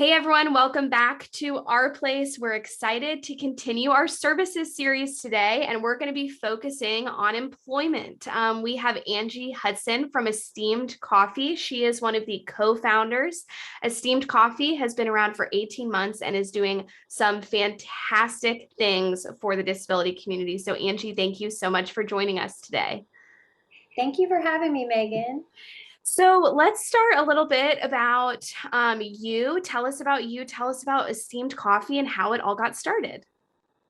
Hey everyone, welcome back to our place. We're excited to continue our services series today, and we're going to be focusing on employment. We have Angie Hudson from Esteamed Coffee. She is one of the co-founders. Esteamed Coffee has been around for 18 months and is doing some fantastic things for the disability community. So Angie, thank you so much for joining us today. Thank you for having me, Megan. So let's start a little bit about you. Tell us about you. Tell us about Esteemed Coffee and how it all got started.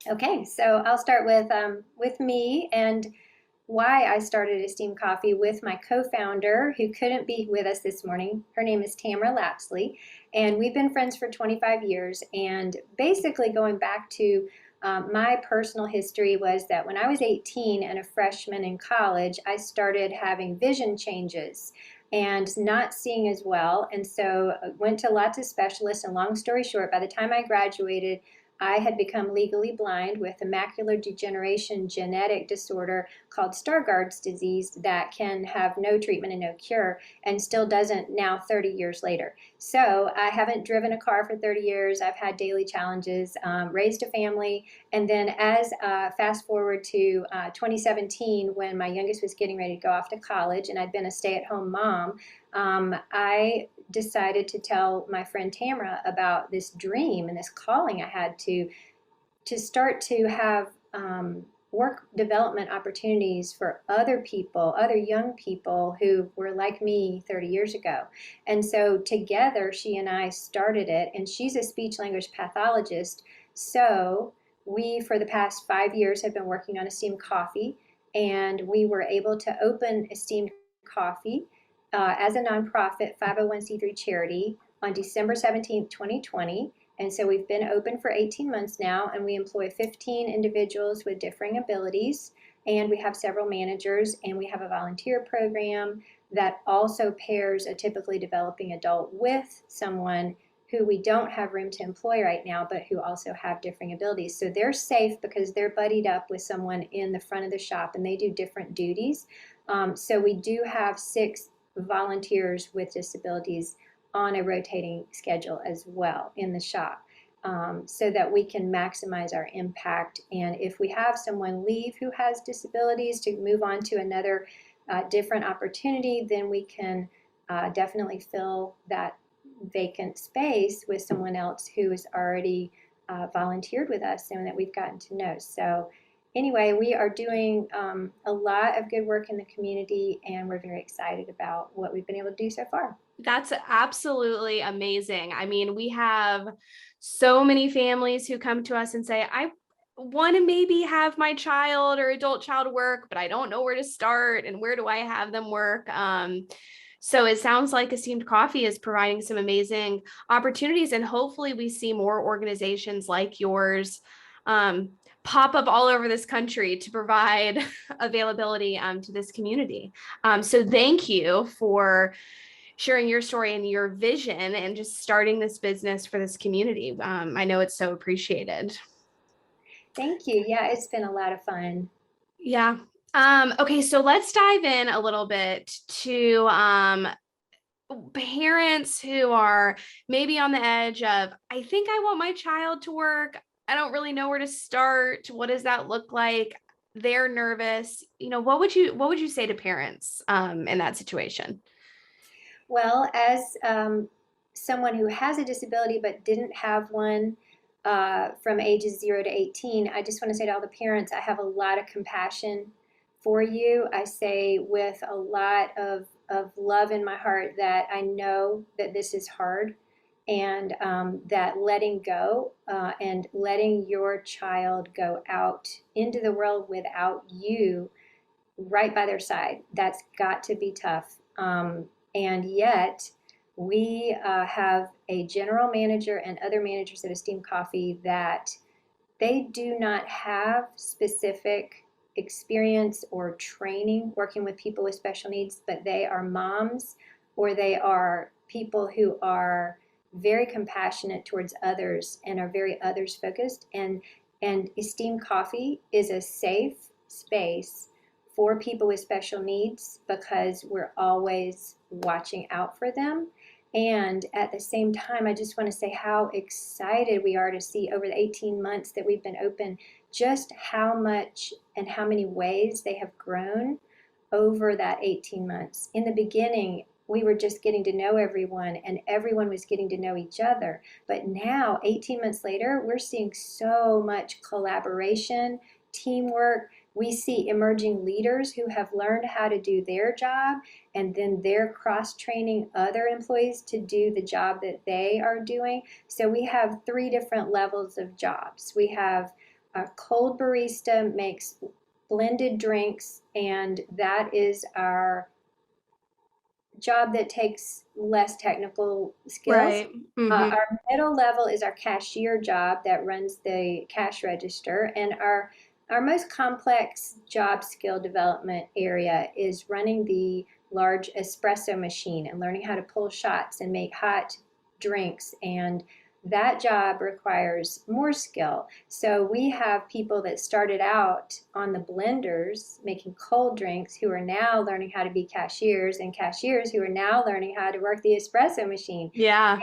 Okay, so I'll start with me and why I started Esteemed Coffee with my co-founder who couldn't be with us this morning. Her name is Tamara Lapsley, and we've been friends for 25 years. And basically going back to my personal history was that when I was 18 and a freshman in college, I started having vision changes and not seeing as well. And so I went to lots of specialists, and long story short, by the time I graduated, I had become legally blind with a macular degeneration genetic disorder called Stargardt's disease that can have no treatment and no cure, and still doesn't now 30 years later. So I haven't driven a car for 30 years. I've had daily challenges, raised a family, and then as fast forward to 2017, when my youngest was getting ready to go off to college and I'd been a stay-at-home mom, I decided to tell my friend Tamara about this dream and this calling I had to start to have work development opportunities for other people, other young people who were like me 30 years ago. And so together, she and I started it, and she's a speech language pathologist. So we, for the past 5 years, have been working on Esteemed Coffee, and we were able to open Esteemed Coffee as a nonprofit 501c3 charity on December 17th, 2020. And so we've been open for 18 months now, and we employ 15 individuals with differing abilities. And we have several managers, and we have a volunteer program that also pairs a typically developing adult with someone who we don't have room to employ right now, but who also have differing abilities. So they're safe because they're buddied up with someone in the front of the shop, and they do different duties. So we do have 6 volunteers with disabilities on a rotating schedule as well in the shop, so that we can maximize our impact. And if we have someone leave who has disabilities to move on to another different opportunity, then we can definitely fill that vacant space with someone else who has already volunteered with us and that we've gotten to know. So anyway, we are doing a lot of good work in the community, and we're very excited about what we've been able to do so far. That's absolutely amazing. I mean, we have so many families who come to us and say, I want to maybe have my child or adult child work, but I don't know where to start and where do I have them work. So it sounds like Esteemed Coffee is providing some amazing opportunities, and hopefully we see more organizations like yours pop up all over this country to provide availability to this community. So thank you for sharing your story and your vision and just starting this business for this community. I know it's so appreciated. Thank you. Yeah, it's been a lot of fun. Yeah. Okay, so let's dive in a little bit to parents who are maybe on the edge of, I think I want my child to work. I don't really know where to start. What does that look like? They're nervous. What would you say to parents in that situation? Well, as someone who has a disability but didn't have one from ages 0 to 18, I just want to say to all the parents, I have a lot of compassion for you. I say with a lot of love in my heart that I know that this is hard, and that letting go and letting your child go out into the world without you right by their side, that's got to be tough. And yet, we have a general manager and other managers at Esteemed Coffee that they do not have specific experience or training working with people with special needs, but they are moms, or they are people who are very compassionate towards others and are very others focused. And Esteemed Coffee is a safe space for people with special needs because we're always watching out for them. And at the same time, I just want to say how excited we are to see over the 18 months that we've been open, just how much and how many ways they have grown over that 18 months. In the beginning, we were just getting to know everyone and everyone was getting to know each other. But now, 18 months later, we're seeing so much collaboration, teamwork. We see emerging leaders who have learned how to do their job, and then they're cross training other employees to do the job that they are doing. So we have three different levels of jobs. We have a cold barista makes blended drinks, and that is our job that takes less technical skills. Right. Hmm. Our middle level is our cashier job that runs the cash register, and our most complex job skill development area is running the large espresso machine and learning how to pull shots and make hot drinks, and that job requires more skill. So we have people that started out on the blenders making cold drinks who are now learning how to be cashiers, and cashiers who are now learning how to work the espresso machine. Yeah.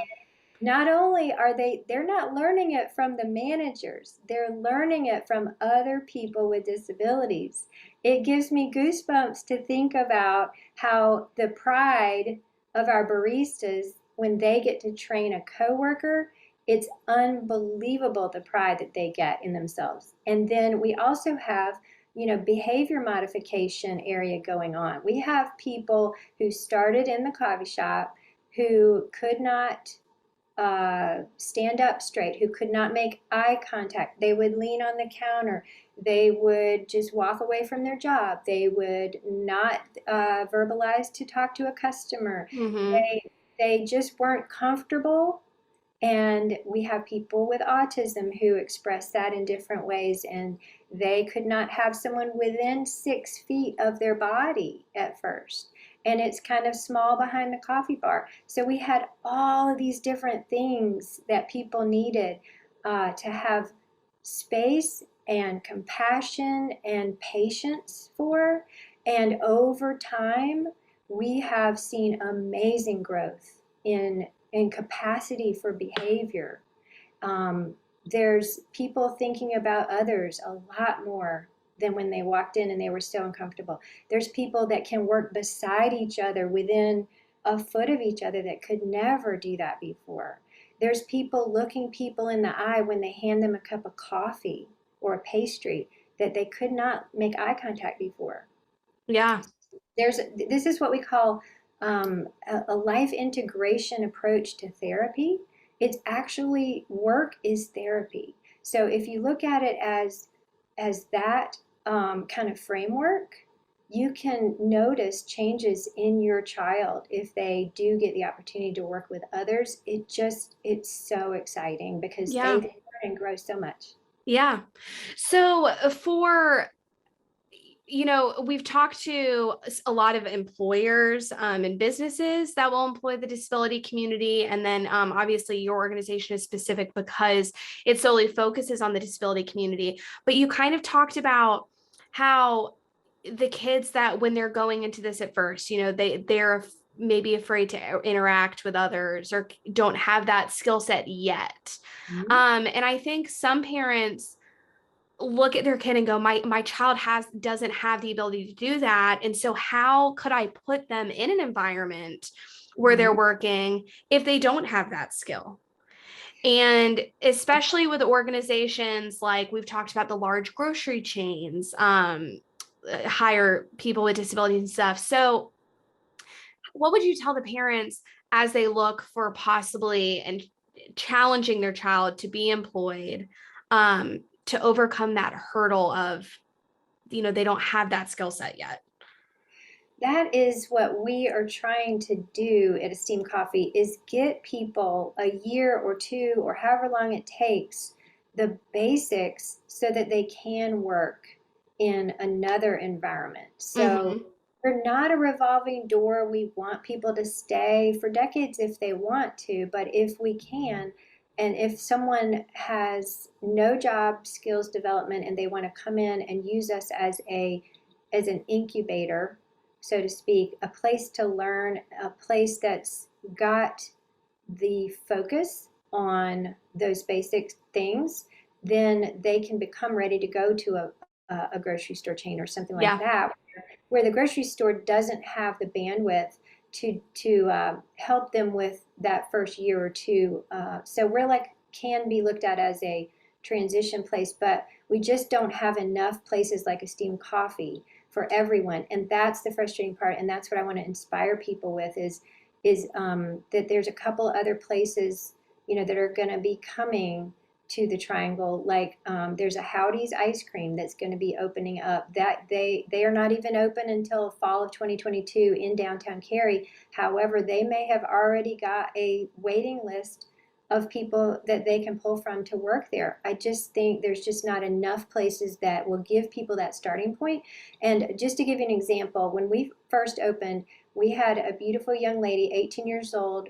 Not only are they're not learning it from the managers, they're learning it from other people with disabilities. It gives me goosebumps to think about how the pride of our baristas when they get to train a coworker, it's unbelievable the pride that they get in themselves. And then we also have behavior modification area going on. We have people who started in the coffee shop who could not stand up straight, who could not make eye contact. They would lean on the counter. They would just walk away from their job. They would not verbalize to talk to a customer. Hmm. They just weren't comfortable. And we have people with autism who express that in different ways, and they could not have someone within 6 feet of their body at first. And it's kind of small behind the coffee bar. So we had all of these different things that people needed to have space and compassion and patience for. And over time, we have seen amazing growth in capacity for behavior. Um, there's people thinking about others a lot more than when they walked in and they were so uncomfortable. There's people that can work beside each other within a foot of each other that could never do that before. There's people looking people in the eye when they hand them a cup of coffee or a pastry that they could not make eye contact before. Yeah. This is what we call a life integration approach to therapy. It's actually work is therapy. So if you look at it as that kind of framework, you can notice changes in your child if they do get the opportunity to work with others. It's so exciting because they Yeah. learn and grow so much. Yeah. So for we've talked to a lot of employers and businesses that will employ the disability community. And then obviously your organization is specific because it solely focuses on the disability community. But you kind of talked about how the kids that when they're going into this at first, they're maybe afraid to interact with others or don't have that skill set yet. Mhm. And I think some parents look at their kid and go, my child doesn't have the ability to do that, and so how could I put them in an environment where they're Mhm. working if they don't have that skill? And especially with organizations like we've talked about, the large grocery chains hire people with disabilities and stuff. So what would you tell the parents as they look for possibly and challenging their child to be employed, to overcome that hurdle of, they don't have that skill set yet? That is what we are trying to do at Esteemed Coffee is get people a year or two or however long it takes the basics so that they can work in another environment. So Mm-hmm. we're not a revolving door. We want people to stay for decades if they want to, but if we can, and if someone has no job skills development and they want to come in and use us as an incubator, so to speak, a place to learn, a place that's got the focus on those basic things, then they can become ready to go to a grocery store chain or something like Yeah. that, where the grocery store doesn't have the bandwidth to help them with that first year or two. So we're like can be looked at as a transition place, but we just don't have enough places like Esteemed Coffee for everyone, and that's the frustrating part. And that's what I want to inspire people with is that there's a couple other places, that are going to be coming to the Triangle. Like there's a Howdy's ice cream that's going to be opening up. That they are not even open until fall of 2022 in downtown Cary. However, they may have already got a waiting list of people that they can pull from to work there. I just think there's just not enough places that will give people that starting point. And just to give you an example, when we first opened, we had a beautiful young lady, 18 years old,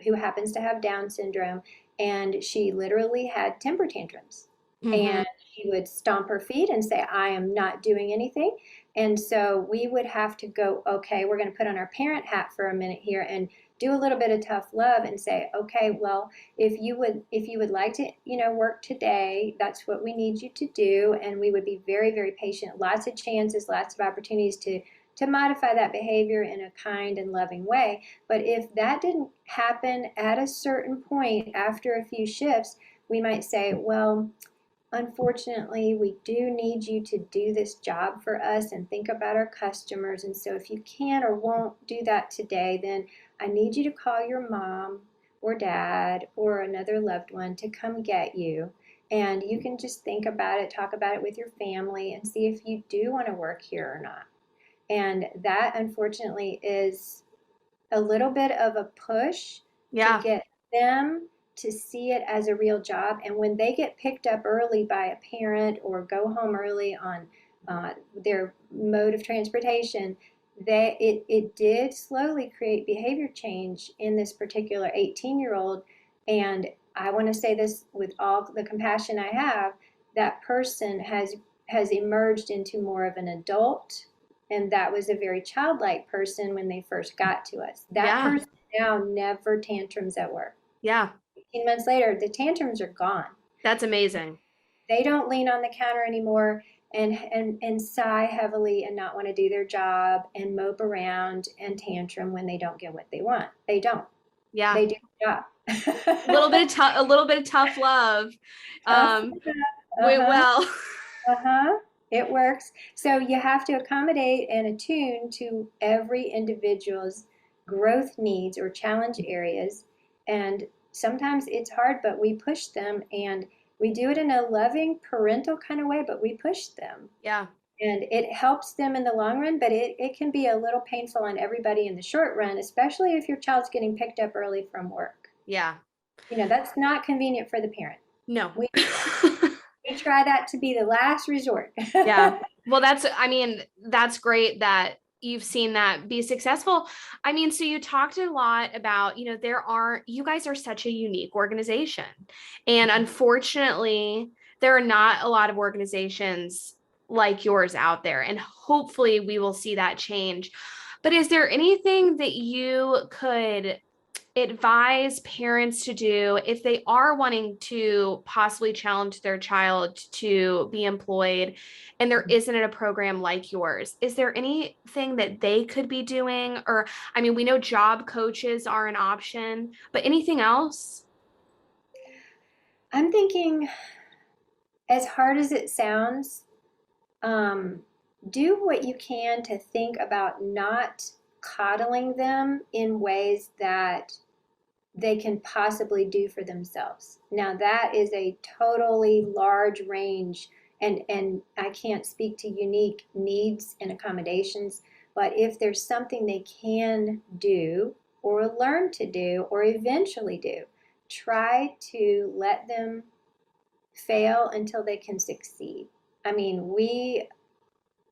who happens to have Down syndrome, and she literally had temper tantrums. Hmm. And she would stomp her feet and say, I am not doing anything. And so we would have to go, okay, we're going to put on our parent hat for a minute here and do a little bit of tough love and say, okay, well, if you would like to, work today, that's what we need you to do. And we would be very, very patient, lots of chances, lots of opportunities to modify that behavior in a kind and loving way. But if that didn't happen at a certain point after a few shifts, we might say, well, unfortunately, we do need you to do this job for us and think about our customers. And so if you can or won't do that today, then I need you to call your mom or dad or another loved one to come get you. And you can just think about it, talk about it with your family, and see if you do want to work here or not. And that, unfortunately, is a little bit of a push to Yeah. get them to see it as a real job. And when they get picked up early by a parent or go home early on their mode of transportation, it did slowly create behavior change in this particular 18-year-old. And I want to say this with all the compassion I have, that person has emerged into more of an adult, and that was a very childlike person when they first got to us. That Yeah. person now never tantrums at work. Yeah. 18 months later, the tantrums are gone. That's amazing. They don't lean on the counter anymore and sigh heavily and not want to do their job and mope around and tantrum when they don't get what they want. They don't. Yeah. They do the job. A little bit of tough love. Tough. Went Uh-huh. well. Uh-huh. It works. So you have to accommodate and attune to every individual's growth needs or challenge areas. And sometimes it's hard, but we push them, and we do it in a loving parental kind of way, but we push them. Yeah. And it helps them in the long run, but it can be a little painful on everybody in the short run, especially if your child's getting picked up early from work. Yeah. That's not convenient for the parent. No. We, we try that to be the last resort. Yeah. Well, that's great that you've seen that be successful. I mean, so you talked a lot about, you guys are such a unique organization. And unfortunately, there are not a lot of organizations like yours out there. And hopefully we will see that change. But is there anything that you could advise parents to do if they are wanting to possibly challenge their child to be employed and there isn't a program like yours? Is there anything that they could be doing? Or, I mean, we know job coaches are an option, but anything else? I'm thinking, as hard as it sounds, um, do what you can to think about not coddling them in ways that they can possibly do for themselves. Now, that is a totally large range, and I can't speak to unique needs and accommodations, but if there's something they can do or learn to do or eventually do, try to let them fail until they can succeed. I mean, we,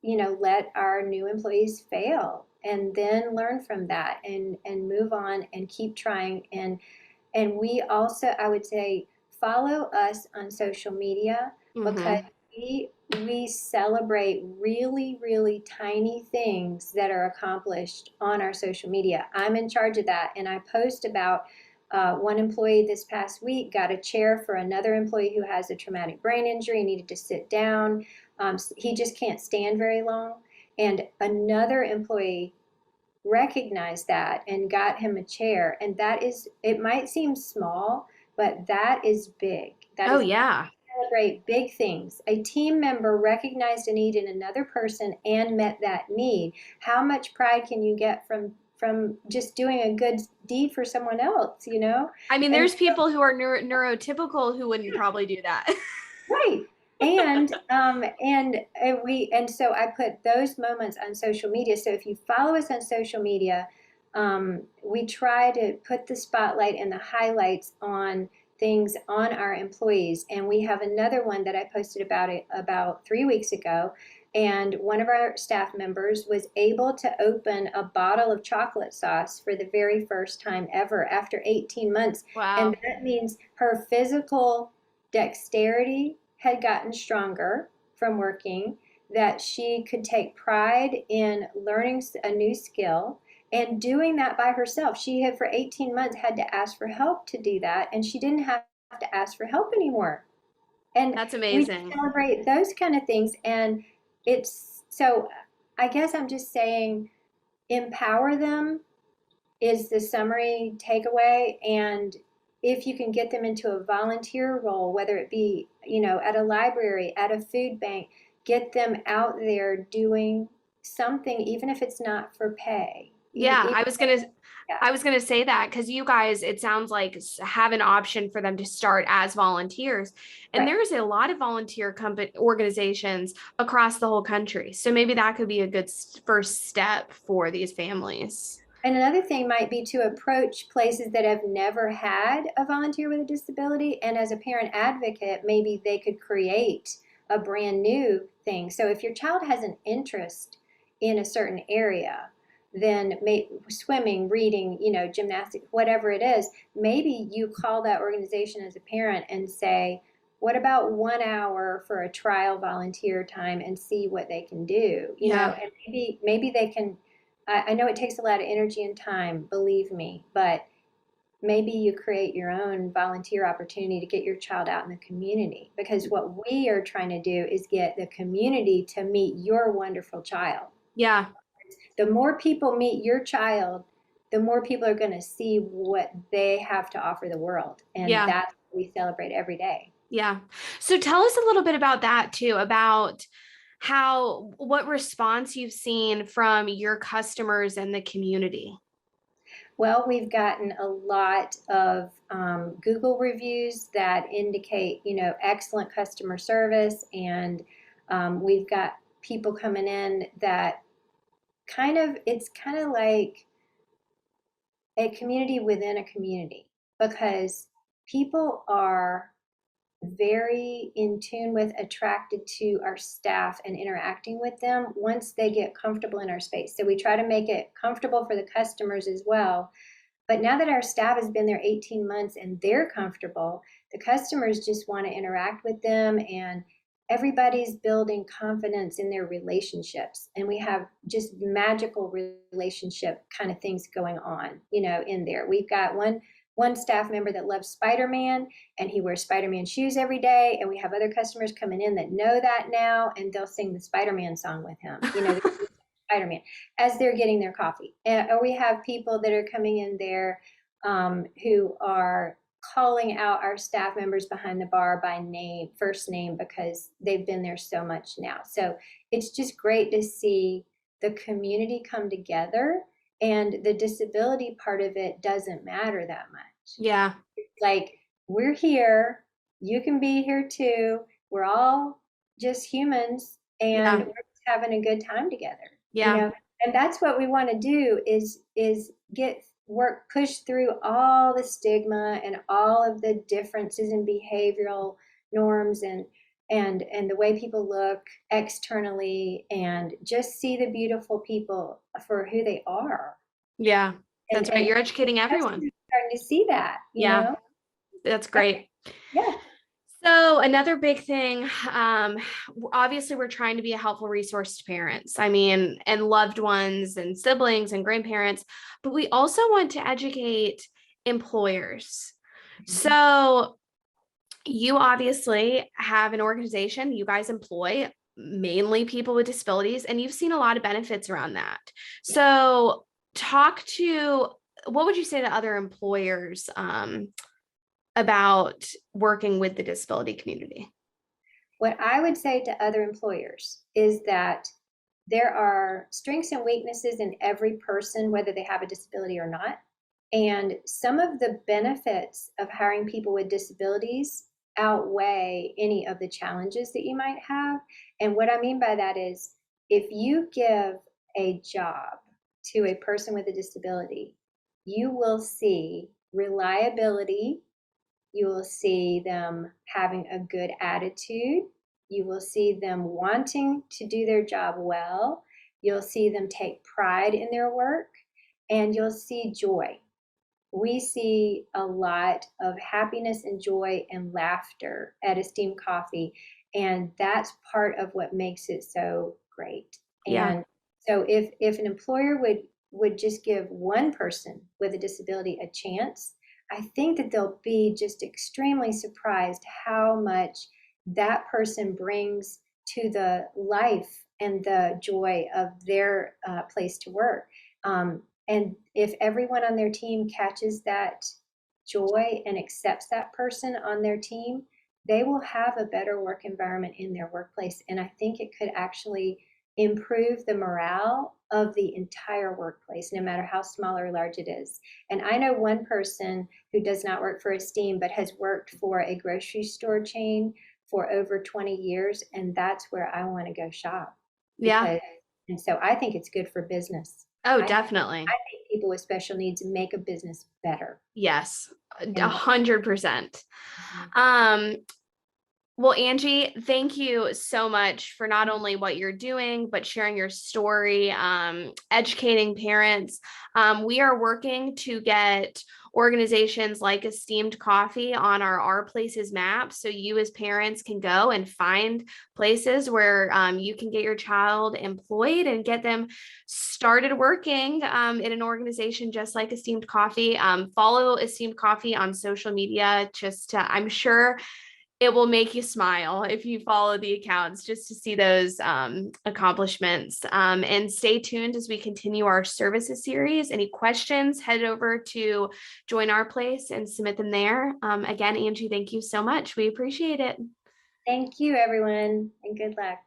let our new employees fail and then learn from that and move on and keep trying. And we also, I would say, follow us on social media, because Mm-hmm. we celebrate really, really tiny things that are accomplished on our social media. I'm in charge of that, and I post about One employee this past week got a chair for another employee who has a traumatic brain injury, needed to sit down. He just can't stand very long. And another employee recognized that and got him a chair. And that is, it might seem small, but that is big. That Oh is yeah. celebrate big things. A team member recognized a need in another person and met that need. How much pride can you get from just doing a good deed for someone else, you know? I mean, And there's people who are neurotypical who wouldn't probably do that. right. And so I put those moments on social media. So if you follow us on social media, we try to put the spotlight and the highlights on things on our employees. And we have another one that I posted about 3 weeks ago. And one of our staff members was able to open a bottle of chocolate sauce for the very first time ever after 18 months. Wow. And that means her physical dexterity had gotten stronger from working, that she could take pride in learning a new skill and doing that by herself. She had for 18 months had to ask for help to do that, and she didn't have to ask for help anymore. And That's we amazing. celebrate those kind of things. And it's so, I guess I'm just saying, empower them is the summary takeaway. And if you can get them into a volunteer role, whether it be, at a library, at a food bank, get them out there doing something, even if it's not for pay. Yeah, Yeah, I was gonna say that because you guys, it sounds like have an option for them to start as volunteers, and right. there's a lot of volunteer company organizations across the whole country. So maybe that could be a good first step for these families. And another thing might be to approach places that have never had a volunteer with a disability. And as a parent advocate, maybe they could create a brand new thing. So if your child has an interest in a certain area, then swimming, reading, gymnastics, whatever it is, maybe you call that organization as a parent and say, what about 1 hour for a trial volunteer time and see what they can do? Yeah. And maybe they can. I know it takes a lot of energy and time, believe me, but maybe you create your own volunteer opportunity to get your child out in the community. Because what we are trying to do is get the community to meet your wonderful child. Yeah. The more people meet your child, the more people are going to see what they have to offer the world. And Yeah. that's what we celebrate every day. Yeah. So tell us a little bit about that too, about what response you've seen from your customers and the community. Well, we've gotten a lot of Google reviews that indicate, excellent customer service. And we've got people coming in that it's kind of like a community within a community, because people are very in tune with, attracted to our staff and interacting with them once they get comfortable in our space. So we try to make it comfortable for the customers as well. But now that our staff has been there 18 months and they're comfortable, the customers just want to interact with them, and everybody's building confidence in their relationships. And we have just magical relationship kind of things going on, in there. We've got one staff member that loves Spider-Man, and he wears Spider-Man shoes every day. And we have other customers coming in that know that now, and they'll sing the Spider-Man song with him. Spider-Man as they're getting their coffee. Or we have people that are coming in there who are calling out our staff members behind the bar by name, first name, because they've been there so much now. So it's just great to see the community come together, and the disability part of it doesn't matter that much. Yeah. It's like, we're here, you can be here too. We're all just humans, and Yeah. we're just having a good time together. Yeah. And that's what we want to do is get work push through all the stigma and all of the differences in behavioral norms, and the way people look externally, and just see the beautiful people for who they are. Yeah. That's right. And You're educating everyone. starting to see that, Yeah. That's great. Yeah. So another big thing, obviously we're trying to be a helpful resource to parents, I mean, and loved ones and siblings and grandparents, but we also want to educate employers. Mhm. So you obviously have an organization, you guys employ mainly people with disabilities, and you've seen a lot of benefits around that. So talk to, what would you say to other employers about working with the disability community? What I would say to other employers is that there are strengths and weaknesses in every person, whether they have a disability or not. And some of the benefits of hiring people with disabilities outweigh any of the challenges that you might have. And what I mean by that is if you give a job to a person with a disability, you will see reliability, you will see them having a good attitude. You will see them wanting to do their job well. You'll see them take pride in their work, and you'll see joy. We see a lot of happiness and joy and laughter at Esteemed Coffee, and that's part of what makes it so great. Yeah. And so if an employer would just give one person with a disability a chance, I think that they'll be just extremely surprised how much that person brings to the life and the joy of their place to work. And if everyone on their team catches that joy and accepts that person on their team, they will have a better work environment in their workplace. And I think it could actually improve the morale of the entire workplace, no matter how small or large it is. And I know one person who does not work for Esteem, but has worked for a grocery store chain for over 20 years. And that's where I want to go shop Yeah. because, and so I think it's good for business. Oh, I definitely. think people with special needs make a business better. Yes. a And hundred percent. mhm. Um, Well, Angie, thank you so much for not only what you're doing, but sharing your story, educating parents. We are working to get organizations like Esteemed Coffee on our Places map. So you as parents can go and find places where you can get your child employed and get them started working in an organization just like Esteemed Coffee. Follow Esteemed Coffee on social media. I'm sure it will make you smile if you follow the accounts just to see those accomplishments. And stay tuned as we continue our services series. Any questions, head over to Join Our Place and submit them there. Again, Angie, thank you so much. We appreciate it. Thank you, everyone, and good luck.